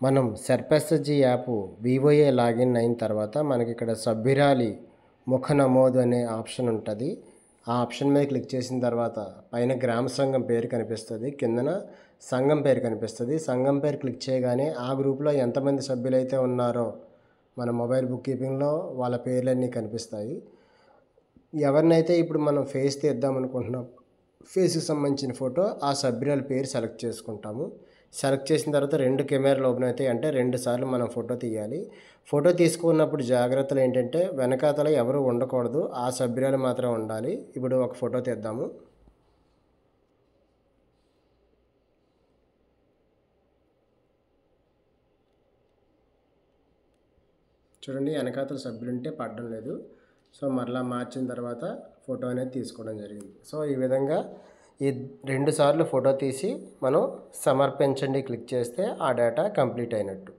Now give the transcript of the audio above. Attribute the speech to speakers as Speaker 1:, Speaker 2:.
Speaker 1: మనం సర్పఎస్ఎస్జి app VOA login అయిన తర్వాత మనకి ఇక్కడ సభ్యురాలి ముఖ నమోదు అనే ఆప్షన్ ఉంటుంది. ఆ ఆప్షన్ మీద క్లిక్ చేసిన తర్వాత పైన గ్రామ సంఘం పేరు కనిపిస్తుంది, కిందన సంఘం పేరు కనిపిస్తుంది. సంఘం పేరు క్లిక్ చేయగానే ఆ గ్రూప్లో ఎంతమంది సభ్యులైతే ఉన్నారో మన మొబైల్ బుక్ కీపింగ్లో వాళ్ళ పేర్లన్నీ కనిపిస్తాయి. ఎవరినైతే ఇప్పుడు మనం ఫేస్ తీద్దాం అనుకుంటున్నాం, ఫేస్కి సంబంధించిన ఫోటో, ఆ సభ్యురాల పేరు సెలెక్ట్ చేసుకుంటాము. సెలెక్ట్ చేసిన తర్వాత 2 కెమెరాలు ఓపెన్ అవుతాయి. అంటే 2 సార్లు మనం ఫోటో తీయాలి. ఫోటో తీసుకున్నప్పుడు జాగ్రత్తలు ఏంటంటే వెనకాతల ఎవరు ఉండకూడదు, ఆ సభ్యురాలు మాత్రం ఉండాలి. ఇప్పుడు ఒక ఫోటో తీద్దాము. చూడండి, వెనకాతల సభ్యులుంటే పడడం లేదు. సో మరలా మార్చిన తర్వాత ఫోటో అనేది తీసుకోవడం జరిగింది. సో ఈ విధంగా ఈ 2 సార్లు ఫోటో తీసి మనం సమర్పించండి క్లిక్ చేస్తే ఆ డేటా కంప్లీట్ అయినట్టు.